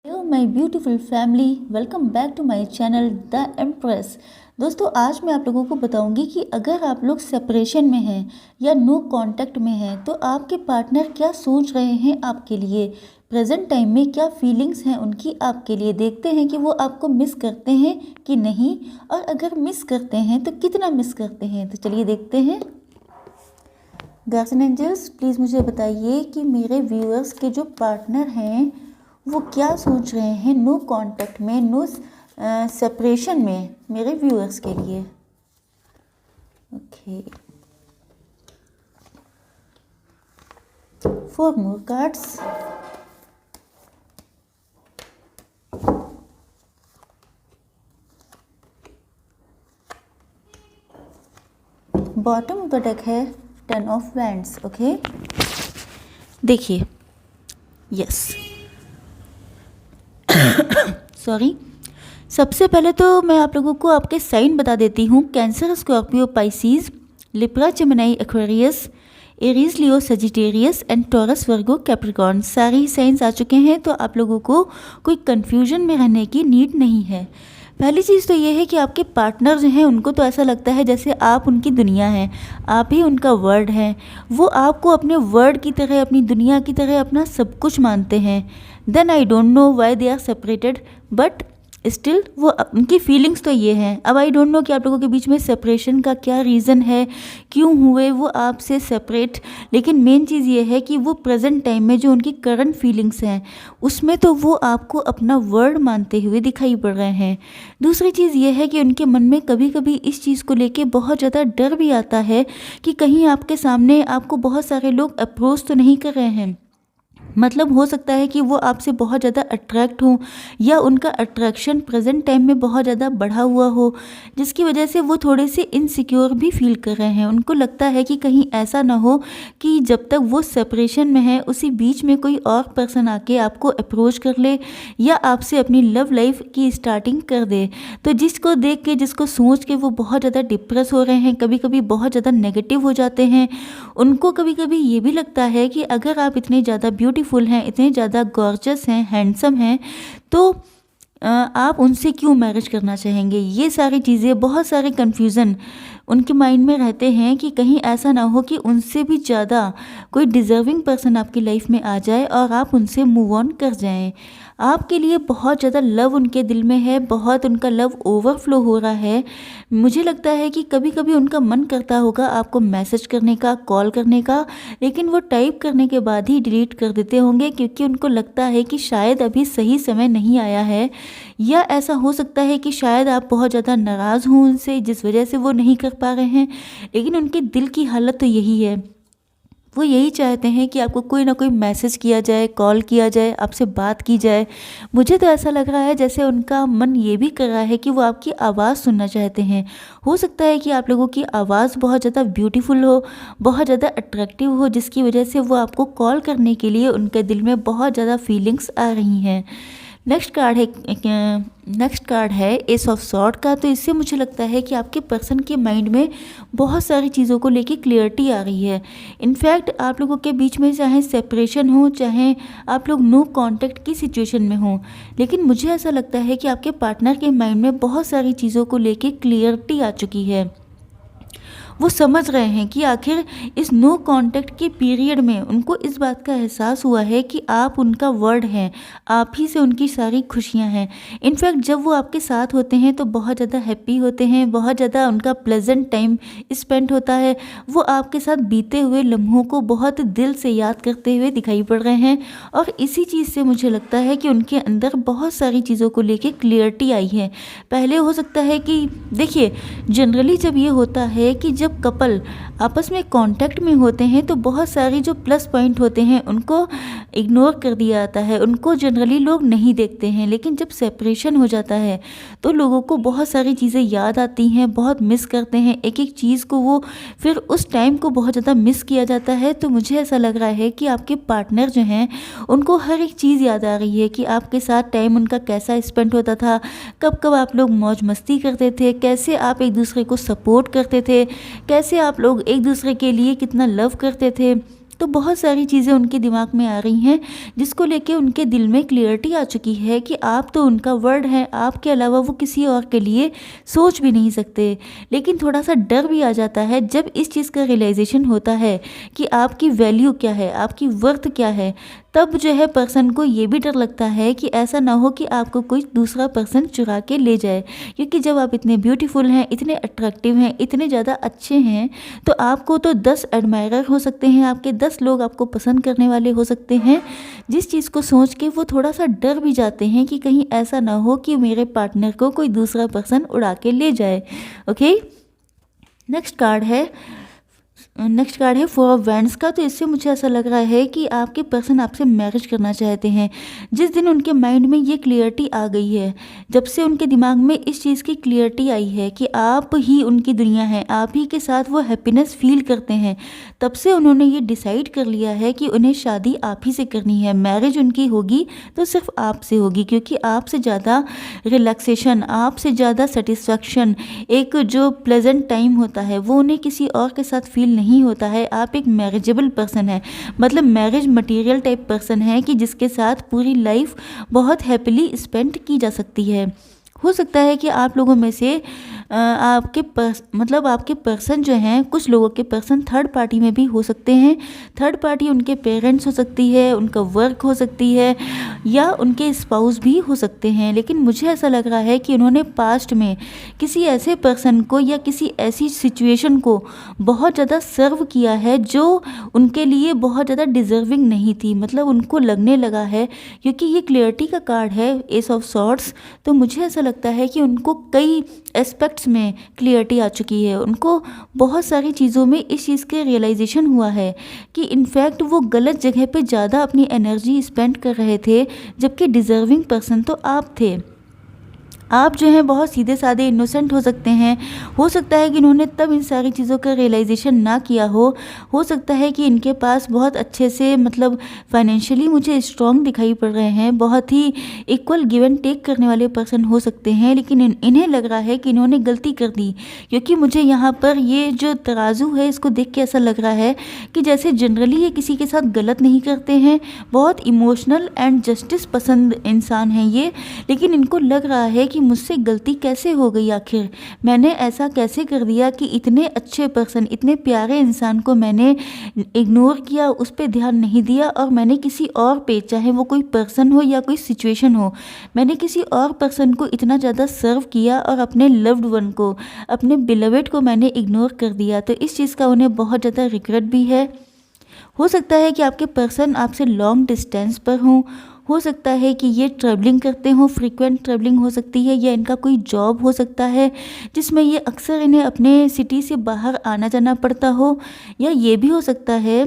Hello my beautiful family, welcome back to my channel the empress. दोस्तों, आज मैं आप लोगों को बताऊंगी कि अगर आप लोग सेपरेशन में हैं या नो कांटेक्ट में हैं तो आपके पार्टनर क्या सोच रहे हैं आपके लिए, प्रेजेंट टाइम में क्या फीलिंग्स हैं उनकी आपके लिए। देखते हैं कि वो आपको मिस करते हैं कि नहीं, और अगर मिस करते हैं तो कितना मिस करते हैं। तो चलिए देखते हैं। गार्जियन एंजल्स, प्लीज़ मुझे बताइए कि मेरे व्यूअर्स के जो पार्टनर हैं वो क्या सोच रहे हैं नो कांटेक्ट में, नो सेपरेशन में, मेरे व्यूअर्स के लिए। Okay, 4 more cards. Bottom of the deck है 10 ऑफ वैंड्स। ओके, देखिए, यस सॉरी, सबसे पहले तो मैं आप लोगों को आपके साइन बता देती हूँ। Cancer, Scorpio, Pisces, Libra, Gemini, Aquarius, Aries, Leo, Sagittarius and taurus, Virgo, Capricorn, सारे ही साइंस आ चुके हैं। तो आप लोगों को कोई कन्फ्यूजन में रहने की नीड नहीं है। पहली चीज़ तो ये है कि आपके पार्टनर जो हैं उनको तो ऐसा लगता है जैसे आप उनकी दुनिया हैं, आप ही उनका वर्ल्ड हैं। वो आपको अपने वर्ल्ड की तरह, अपनी दुनिया की तरह अपना सब कुछ मानते हैं। Then I don't know why they are separated, but still वो उनकी फीलिंग्स तो ये हैं। अब आई डोंट नो कि आप लोगों के बीच में सेपरेशन का क्या रीज़न है, क्यों हुए वो आपसे सेपरेट। लेकिन मेन चीज़ ये है कि वो प्रेजेंट टाइम में जो उनकी करंट फीलिंग्स हैं उसमें तो वो आपको अपना वर्ल्ड मानते हुए दिखाई पड़ रहे हैं। दूसरी चीज़ ये है कि उनके मन में कभी कभी इस चीज़ को लेके बहुत ज़्यादा डर भी आता है कि कहीं आपके सामने आपको बहुत सारे लोग अप्रोच तो नहीं कर रहे हैं। मतलब हो सकता है कि वो आपसे बहुत ज़्यादा अट्रैक्ट हों या उनका अट्रैक्शन प्रेजेंट टाइम में बहुत ज़्यादा बढ़ा हुआ हो, जिसकी वजह से वो थोड़े से इनसिक्योर भी फील कर रहे हैं। उनको लगता है कि कहीं ऐसा ना हो कि जब तक वो सेपरेशन में है उसी बीच में कोई और पर्सन आके आपको अप्रोच कर ले या आपसे अपनी लव लाइफ की स्टार्टिंग कर दे। तो जिसको देख के, जिसको सोच के वो बहुत ज़्यादा डिप्रेस हो रहे हैं, कभी कभी बहुत ज़्यादा नेगेटिव हो जाते हैं। उनको कभी कभी ये भी लगता है कि अगर आप इतने ज़्यादा ब्यूटीफुल हैं, इतने ज़्यादा गॉर्जस हैं, हैंडसम हैं, तो आप उनसे क्यों मैरिज करना चाहेंगे। ये सारी चीज़ें, बहुत सारे कन्फ्यूज़न उनके माइंड में रहते हैं कि कहीं ऐसा ना हो कि उनसे भी ज़्यादा कोई डिज़र्विंग पर्सन आपकी लाइफ में आ जाए और आप उनसे मूव ऑन कर जाएं। आपके लिए बहुत ज़्यादा लव उनके दिल में है, बहुत उनका लव ओवरफ्लो हो रहा है। मुझे लगता है कि कभी कभी उनका मन करता होगा आपको मैसेज करने का, कॉल करने का, लेकिन वो टाइप करने के बाद ही डिलीट कर देते होंगे क्योंकि उनको लगता है कि शायद अभी सही समय नहीं आया है, या ऐसा हो सकता है कि शायद आप बहुत ज़्यादा नाराज़ हों उनसे जिस वजह से वो नहीं कर पा रहे हैं। लेकिन उनके दिल की हालत तो यही है, वो यही चाहते हैं कि आपको कोई ना कोई मैसेज किया जाए, कॉल किया जाए, आपसे बात की जाए। मुझे तो ऐसा लग रहा है जैसे उनका मन ये भी कर रहा है कि वो आपकी आवाज़ सुनना चाहते हैं। हो सकता है कि आप लोगों की आवाज़ बहुत ज़्यादा ब्यूटीफुल हो, बहुत ज़्यादा अट्रैक्टिव हो, जिसकी वजह से वो आपको कॉल करने के लिए उनके दिल में बहुत ज़्यादा फीलिंग्स आ रही हैं। नेक्स्ट कार्ड है एस ऑफ सॉर्ड का। तो इससे मुझे लगता है कि आपके पर्सन के माइंड में बहुत सारी चीज़ों को लेके क्लियरिटी आ रही है। इनफैक्ट आप लोगों के बीच में चाहे सेपरेशन हो, चाहे आप लोग नो कांटेक्ट की सिचुएशन में हो, लेकिन मुझे ऐसा लगता है कि आपके पार्टनर के माइंड में बहुत सारी चीज़ों को लेके क्लियरिटी आ चुकी है। वो समझ रहे हैं कि आखिर इस नो कांटेक्ट के पीरियड में उनको इस बात का एहसास हुआ है कि आप उनका वर्ड हैं, आप ही से उनकी सारी खुशियां हैं। इनफैक्ट जब वो आपके साथ होते हैं तो बहुत ज़्यादा हैप्पी होते हैं, बहुत ज़्यादा उनका प्लेजेंट टाइम स्पेंड होता है। वो आपके साथ बीते हुए लम्हों को बहुत दिल से याद करते हुए दिखाई पड़ रहे हैं, और इसी चीज़ से मुझे लगता है कि उनके अंदर बहुत सारी चीज़ों को लेकर क्लियरिटी आई है। पहले हो सकता है कि देखिए, जनरली जब ये होता है कि जब कपल आपस में कांटेक्ट में होते हैं तो बहुत सारी जो प्लस पॉइंट होते हैं उनको इग्नोर कर दिया जाता है, उनको जनरली लोग नहीं देखते हैं। लेकिन जब सेपरेशन हो जाता है तो लोगों को बहुत सारी चीज़ें याद आती हैं, बहुत मिस करते हैं एक एक चीज़ को, वो फिर उस टाइम को बहुत ज़्यादा मिस किया जाता है। तो मुझे ऐसा लग रहा है कि आपके पार्टनर जो हैं उनको हर एक चीज़ याद आ रही है कि आपके साथ टाइम उनका कैसा स्पेंड होता था, कब कब आप लोग मौज मस्ती करते थे, कैसे आप एक दूसरे को सपोर्ट करते थे, कैसे आप लोग एक दूसरे के लिए कितना लव करते थे। तो बहुत सारी चीज़ें उनके दिमाग में आ रही हैं जिसको लेके उनके दिल में क्लियरिटी आ चुकी है कि आप तो उनका वर्ड है, आपके अलावा वो किसी और के लिए सोच भी नहीं सकते। लेकिन थोड़ा सा डर भी आ जाता है जब इस चीज़ का रियलाइजेशन होता है कि आपकी वैल्यू क्या है, आपकी वर्थ क्या है। तब जो है पर्सन को ये भी डर लगता है कि ऐसा ना हो कि आपको कोई दूसरा पर्सन चुरा के ले जाए, क्योंकि जब आप इतने ब्यूटीफुल हैं, इतने अट्रैक्टिव हैं, इतने ज़्यादा अच्छे हैं, तो आपको तो 10 एडमायरर हो सकते हैं, आपके 10 लोग आपको पसंद करने वाले हो सकते हैं। जिस चीज़ को सोच के वो थोड़ा सा डर भी जाते हैं कि कहीं ऐसा ना हो कि मेरे पार्टनर को कोई दूसरा पर्सन उड़ा के ले जाए। ओके, नेक्स्ट कार्ड है 4 ऑफ वैंड्स का। तो इससे मुझे ऐसा लग रहा है कि आपके पर्सन आपसे मैरिज करना चाहते हैं। जिस दिन उनके माइंड में ये क्लियरिटी आ गई है, जब से उनके दिमाग में इस चीज़ की क्लियरिटी आई है कि आप ही उनकी दुनिया है, आप ही के साथ वो हैप्पीनेस फील करते हैं, तब से उन्होंने ये डिसाइड कर लिया है कि उन्हें शादी आप ही से करनी है। मैरिज उनकी होगी तो सिर्फ आपसे होगी, क्योंकि आपसे ज़्यादा रिलैक्सेशन, आपसे ज़्यादा सेटिस्फैक्शन, एक जो प्लेजेंट टाइम होता है वो उन्हें किसी और के साथ फील नहीं होता है। आप एक मैरिजेबल पर्सन है, मतलब मैरिज मटेरियल टाइप पर्सन है कि जिसके साथ पूरी लाइफ बहुत हैप्पीली स्पेंड की जा सकती है। हो सकता है कि आप लोगों में से आपके पर्सन जो हैं, कुछ लोगों के पर्सन थर्ड पार्टी में भी हो सकते हैं। थर्ड पार्टी उनके पेरेंट्स हो सकती है, उनका वर्क हो सकती है, या उनके स्पाउस भी हो सकते हैं। लेकिन मुझे ऐसा लग रहा है कि उन्होंने पास्ट में किसी ऐसे पर्सन को या किसी ऐसी सिचुएशन को बहुत ज़्यादा सर्व किया है जो उनके लिए बहुत ज़्यादा डिज़र्विंग नहीं थी। मतलब उनको लगने लगा है, क्योंकि ये क्लियरिटी का कार्ड है, एस ऑफ सॉर्ड्स, तो मुझे ऐसा लगता है कि उनको कई एस्पेक्ट्स में क्लियरिटी आ चुकी है। उनको बहुत सारी चीज़ों में इस चीज़ के रियलाइजेशन हुआ है कि इनफैक्ट वो गलत जगह पे ज़्यादा अपनी एनर्जी स्पेंड कर रहे थे, जबकि डिज़र्विंग पर्सन तो आप थे। आप जो हैं बहुत सीधे साधे इनोसेंट हो सकते हैं। हो सकता है कि इन्होंने तब इन सारी चीज़ों का रियलाइजेशन ना किया हो सकता है कि इनके पास बहुत अच्छे से, मतलब फाइनेंशियली मुझे स्ट्रॉन्ग दिखाई पड़ रहे हैं, बहुत ही इक्वल गिव एंड टेक करने वाले पर्सन हो सकते हैं। लेकिन इन्हें लग रहा है कि इन्होंने गलती कर दी, क्योंकि मुझे यहाँ पर ये जो तराजू है इसको देख के ऐसा लग रहा है कि जैसे जनरली ये किसी के साथ गलत नहीं करते हैं, बहुत इमोशनल एंड जस्टिस पसंद इंसान हैं ये। लेकिन इनको लग रहा है कि मुझसे गलती कैसे हो गई, आखिर मैंने ऐसा कैसे कर दिया कि इतने अच्छे पर्सन, इतने प्यारे इंसान को मैंने इग्नोर किया, उस पर ध्यान नहीं दिया, और मैंने किसी और पे, चाहे वो कोई पर्सन हो या कोई सिचुएशन हो, मैंने किसी और पर्सन को इतना ज़्यादा सर्व किया और अपने लव्ड वन को, अपने बिलवेड को मैंने इग्नोर कर दिया। तो इस चीज़ का उन्हें बहुत ज़्यादा रिग्रेट भी है। हो सकता है कि आपके पर्सन आपसे लॉन्ग डिस्टेंस पर हों, हो सकता है कि ये ट्रैवलिंग करते हों, फ्रीक्वेंट ट्रैवलिंग हो सकती है, या इनका कोई जॉब हो सकता है जिसमें ये अक्सर इन्हें अपने सिटी से बाहर आना जाना पड़ता हो, या ये भी हो सकता है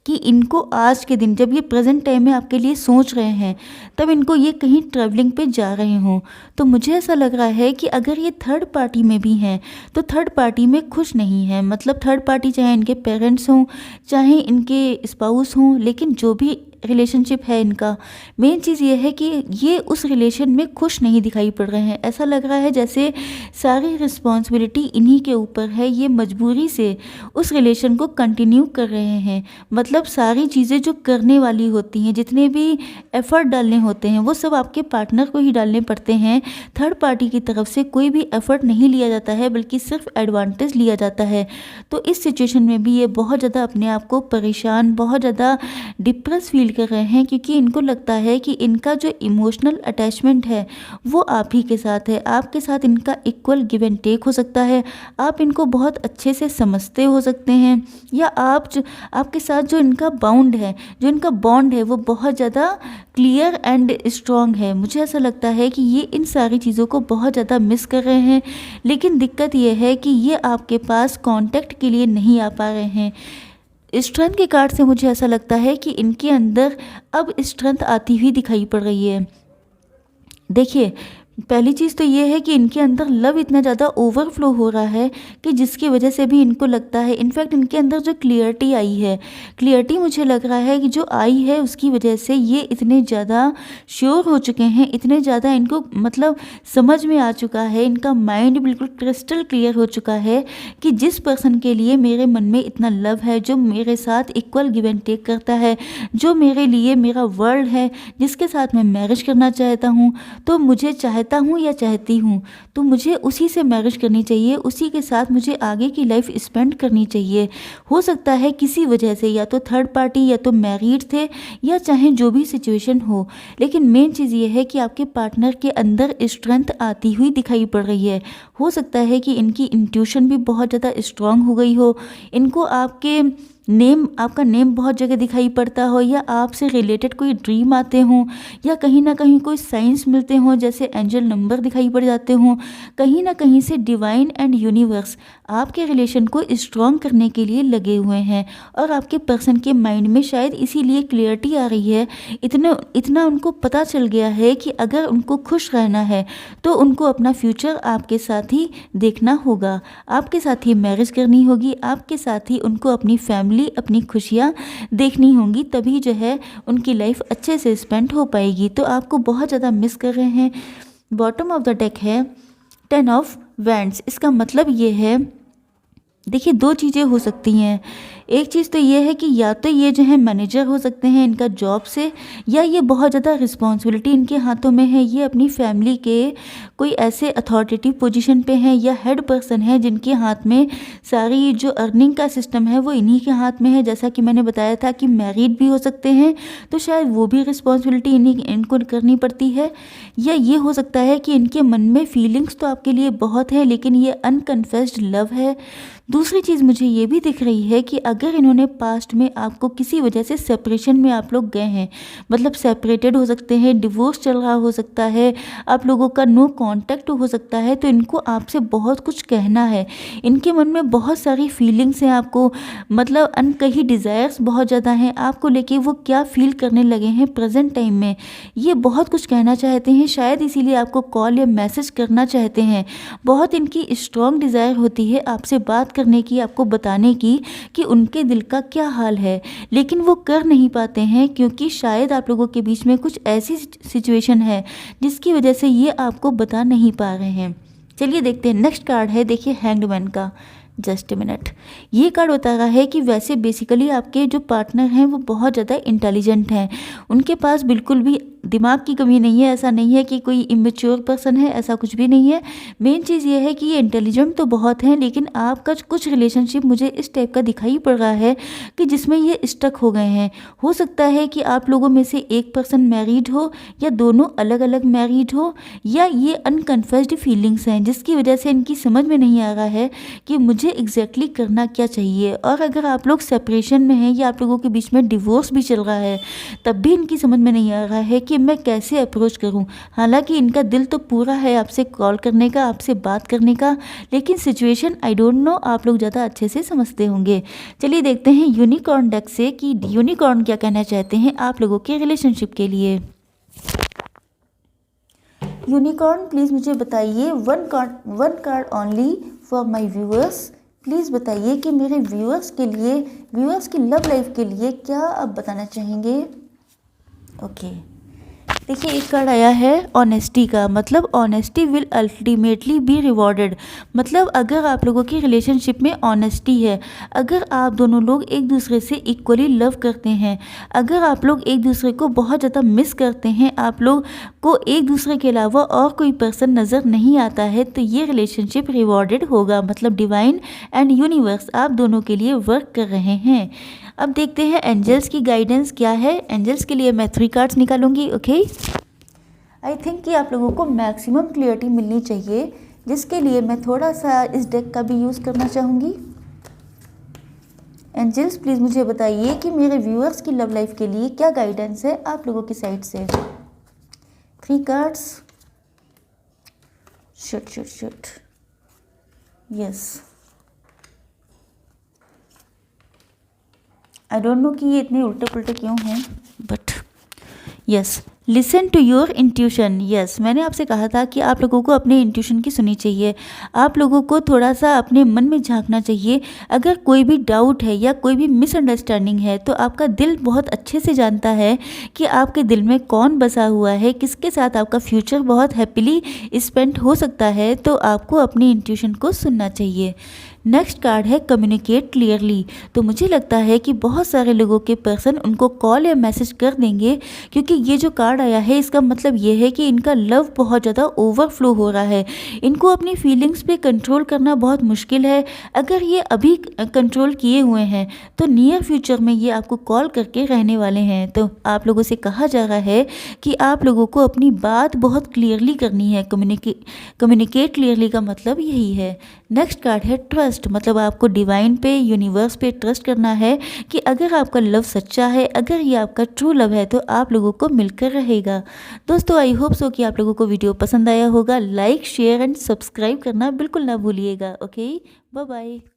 कि इनको आज के दिन, जब ये प्रेजेंट टाइम में आपके लिए सोच रहे हैं, तब इनको ये कहीं ट्रैवलिंग पे जा रहे हों। तो मुझे ऐसा लग रहा है कि अगर ये थर्ड पार्टी में भी हैं तो थर्ड पार्टी में खुश नहीं है। मतलब थर्ड पार्टी चाहे इनके पेरेंट्स हों, चाहे इनके स्पाउस हों, लेकिन जो भी रिलेशनशिप है इनका, मेन चीज़ ये है कि ये उस रिलेशन में खुश नहीं दिखाई पड़ रहे हैं। ऐसा लग रहा है जैसे सारी रिस्पॉन्सिबिलिटी इन्हीं के ऊपर है, ये मजबूरी से उस रिलेशन को कंटिन्यू कर रहे हैं। मतलब सारी चीज़ें जो करने वाली होती हैं, जितने भी एफ़र्ट डालने होते हैं, वो सब आपके पार्टनर को ही डालने पड़ते हैं। थर्ड पार्टी की तरफ से कोई भी एफ़र्ट नहीं लिया जाता है, बल्कि सिर्फ एडवांटेज लिया जाता है। तो इस सिचुएशन में भी ये बहुत ज़्यादा अपने आप को परेशान, बहुत ज़्यादा डिप्रेस फील कर रहे हैं, क्योंकि इनको लगता है कि इनका जो इमोशनल अटैचमेंट है वो आप ही के साथ है। आपके साथ इनका इक्वल गिव एंड टेक हो सकता है, आप इनको बहुत अच्छे से समझते हो सकते हैं, या आपके साथ जो इनका बाउंड है, जो इनका बॉन्ड है, वो बहुत ज़्यादा क्लियर एंड स्ट्रॉन्ग है। मुझे ऐसा लगता है कि ये इन सारी चीज़ों को बहुत ज़्यादा मिस कर रहे हैं। लेकिन दिक्कत ये है कि ये आपके पास कांटेक्ट के लिए नहीं आ पा रहे हैं। स्ट्रेंथ के कार्ड से मुझे ऐसा लगता है कि इनके अंदर अब स्ट्रेंथ आती हुई दिखाई पड़ रही है। देखिए, पहली चीज़ तो ये है कि इनके अंदर लव इतना ज़्यादा ओवरफ्लो हो रहा है कि जिसकी वजह से भी इनको लगता है, इनफैक्ट इनके अंदर जो क्लियरिटी आई है, क्लियरिटी मुझे लग रहा है कि जो आई है उसकी वजह से ये इतने ज़्यादा श्योर हो चुके हैं, इतने ज़्यादा इनको मतलब समझ में आ चुका है, इनका माइंड बिल्कुल क्रिस्टल क्लियर हो चुका है कि जिस पर्सन के लिए मेरे मन में इतना लव है, जो मेरे साथ इक्वल गिव एंड टेक करता है, जो मेरे लिए मेरा वर्ल्ड है, जिसके साथ मैं मैरिज करना चाहता हूँ, तो मुझे चाहता हूँ या चाहती हूँ तो मुझे उसी से मैरिज करनी चाहिए, उसी के साथ मुझे आगे की लाइफ स्पेंड करनी चाहिए। हो सकता है किसी वजह से या तो थर्ड पार्टी या तो मैरिड थे या चाहे जो भी सिचुएशन हो, लेकिन मेन चीज़ ये है कि आपके पार्टनर के अंदर स्ट्रेंथ आती हुई दिखाई पड़ रही है। हो सकता है कि इनकी इंट्यूशन भी बहुत ज़्यादा स्ट्रांग हो गई हो, इनको आपका नेम बहुत जगह दिखाई पड़ता हो, या आपसे रिलेटेड कोई ड्रीम आते हों, या कहीं ना कहीं कोई साइंस मिलते हों, जैसे एंजल नंबर दिखाई पड़ जाते हों। कहीं ना कहीं से डिवाइन एंड यूनिवर्स आपके रिलेशन को स्ट्रॉन्ग करने के लिए लगे हुए हैं, और आपके पर्सन के माइंड में शायद इसीलिए क्लियरिटी आ रही है, इतना उनको पता चल गया है कि अगर उनको खुश रहना है तो उनको अपना फ्यूचर आपके साथ ही देखना होगा, आपके साथ ही मैरिज करनी होगी, आपके साथ ही उनको अपनी फैमिली, अपनी खुशियाँ देखनी होंगी, तभी जो है उनकी लाइफ अच्छे से स्पेंड हो पाएगी। तो आपको बहुत ज़्यादा मिस कर रहे हैं। बॉटम ऑफ द डेक है 10 ऑफ वैंड्स। इसका मतलब ये है, देखिए दो चीज़ें हो सकती हैं। एक चीज़ तो ये है कि या तो ये जो है मैनेजर हो सकते हैं इनका जॉब से, या ये बहुत ज़्यादा रिस्पॉन्सिबिलिटी इनके हाथों में है, ये अपनी फैमिली के कोई ऐसे अथॉरिटेटिव पोजीशन पे हैं या हेड पर्सन है जिनके हाथ में सारी जो अर्निंग का सिस्टम है वो इन्हीं के हाथ में है। जैसा कि मैंने बताया था कि मैरिड भी हो सकते हैं, तो शायद वो भी रिस्पॉन्सिबिलिटी इनको करनी पड़ती है। या ये हो सकता है कि इनके मन में फीलिंग्स तो आपके लिए बहुत है, लेकिन ये अनकन्फेस्ड लव है। दूसरी चीज़ मुझे ये भी दिख रही है कि अगर इन्होंने पास्ट में आपको किसी वजह से सेपरेशन में आप लोग गए हैं, मतलब सेपरेटेड हो सकते हैं, डिवोर्स चल रहा हो सकता है, आप लोगों का नो कांटेक्ट हो सकता है, तो इनको आपसे बहुत कुछ कहना है। इनके मन में बहुत सारी फीलिंग्स हैं आपको, मतलब अनकही डिज़ायर्स बहुत ज़्यादा हैं आपको लेके, वो क्या फील करने लगे हैं प्रेजेंट टाइम में, ये बहुत कुछ कहना चाहते हैं, शायद इसीलिए आपको कॉल या मैसेज करना चाहते हैं। बहुत इनकी स्ट्रॉन्ग डिज़ायर होती है आपसे बात करने की, आपको बताने की कि उनके दिल का क्या हाल है, लेकिन वो कर नहीं पाते हैं क्योंकि शायद आप लोगों के बीच में कुछ ऐसी सिचुएशन है जिसकी वजह से ये आपको बता नहीं पा रहे हैं। चलिए देखते हैं नेक्स्ट कार्ड है, देखिए हैंग्ड मैन का। Just a minute. ये कार्ड बता रहा है कि वैसे बेसिकली आपके जो पार्टनर हैं वो बहुत ज़्यादा इंटेलिजेंट हैं, उनके पास बिल्कुल भी दिमाग की कमी नहीं है। ऐसा नहीं है कि कोई इमेच्योर पर्सन है, ऐसा कुछ भी नहीं है। मेन चीज़ ये है कि ये इंटेलिजेंट तो बहुत हैं, लेकिन आपका कुछ रिलेशनशिप मुझे इस टाइप का दिखाई पड़ रहा है कि जिसमें ये स्टक हो गए हैं। हो सकता है कि आप लोगों में से एक पर्सन मैरिड हो या दोनों अलग अलग मैरिड हो, या ये अनकन्फेस्ड फीलिंग्स हैं जिसकी वजह से इनकी समझ में नहीं आ रहा है कि मुझे एग्जैक्टली करना क्या चाहिए। और अगर आप लोग सेपरेशन में हैं या आप लोगों के बीच में डिवोर्स भी चल रहा है, तब भी इनकी समझ में नहीं आ रहा है कि मैं कैसे अप्रोच करूं। हालांकि इनका दिल तो पूरा है आपसे कॉल करने का, आपसे बात करने का, लेकिन सिचुएशन आई डोंट नो, आप लोग ज़्यादा अच्छे से समझते होंगे। चलिए देखते हैं यूनिकॉर्न डेक से कि यूनिकॉर्न क्या कहना चाहते हैं आप लोगों के रिलेशनशिप के लिए। यूनिकॉर्न प्लीज़ मुझे बताइए, one card only for my viewers. Please बताइए कि मेरे व्यूअर्स के लिए, व्यूअर्स की लव लाइफ के लिए क्या आप बताना चाहेंगे। ओके, देखिए एक कार्ड आया है ऑनेस्टी का, मतलब honesty will ultimately be rewarded. मतलब अगर आप लोगों की रिलेशनशिप में ऑनेस्टी है, अगर आप दोनों लोग एक दूसरे से इक्वली लव करते हैं, अगर आप लोग एक दूसरे को बहुत ज़्यादा मिस करते हैं, आप लोग को एक दूसरे के अलावा और कोई पर्सन नज़र नहीं आता है, तो ये रिलेशनशिप रिवॉर्डेड होगा। मतलब डिवाइन एंड यूनिवर्स आप दोनों के लिए वर्क कर रहे हैं। अब देखते हैं एंजल्स की गाइडेंस क्या है। एंजल्स के लिए मैं 3 कार्ड्स निकालूंगी। ओके, आई थिंक कि आप लोगों को मैक्सिमम क्लियरिटी मिलनी चाहिए, जिसके लिए मैं थोड़ा सा इस डेक का भी यूज़ करना चाहूँगी। एंजल्स प्लीज़ मुझे बताइए कि मेरे व्यूअर्स की लव लाइफ के लिए क्या गाइडेंस है आप लोगों की साइड से। 3 कार्ड्स। शुट यस, आई डोंट नो कि ये इतने उल्टे पुल्टे क्यों हैं, but yes, listen to your intuition. Yes, मैंने आपसे कहा था कि आप लोगों को अपने इंट्यूशन की सुनी चाहिए। आप लोगों को थोड़ा सा अपने मन में झांकना चाहिए। अगर कोई भी डाउट है या कोई भी मिसअंडरस्टैंडिंग है तो आपका दिल बहुत अच्छे से जानता है कि आपके दिल में कौन बसा हुआ है, किसके साथ आपका फ्यूचर बहुत हैप्पीली स्पेंड हो सकता है। तो आपको अपनी इंट्यूशन को सुनना चाहिए। नेक्स्ट कार्ड है कम्युनिकेट क्लियरली। तो मुझे लगता है कि बहुत सारे लोगों के पर्सन उनको कॉल या मैसेज कर देंगे, क्योंकि ये जो कार्ड आया है इसका मतलब ये है कि इनका लव बहुत ज़्यादा ओवरफ्लो हो रहा है। इनको अपनी फीलिंग्स पे कंट्रोल करना बहुत मुश्किल है। अगर ये अभी कंट्रोल किए हुए हैं तो नियर फ्यूचर में ये आपको कॉल करके रहने वाले हैं। तो आप लोगों से कहा जा रहा है कि आप लोगों को अपनी बात बहुत क्लियरली करनी है। कम्युनिकेट क्लियरली का मतलब यही है। नेक्स्ट कार्ड है ट्रस्ट। मतलब आपको डिवाइन पे, यूनिवर्स पे ट्रस्ट करना है कि अगर आपका लव सच्चा है, अगर ये आपका ट्रू लव है तो आप लोगों को मिलकर रहेगा। दोस्तों, आई होप सो कि आप लोगों को वीडियो पसंद आया होगा। लाइक, शेयर एंड सब्सक्राइब करना बिल्कुल ना भूलिएगा। Okay, bye bye.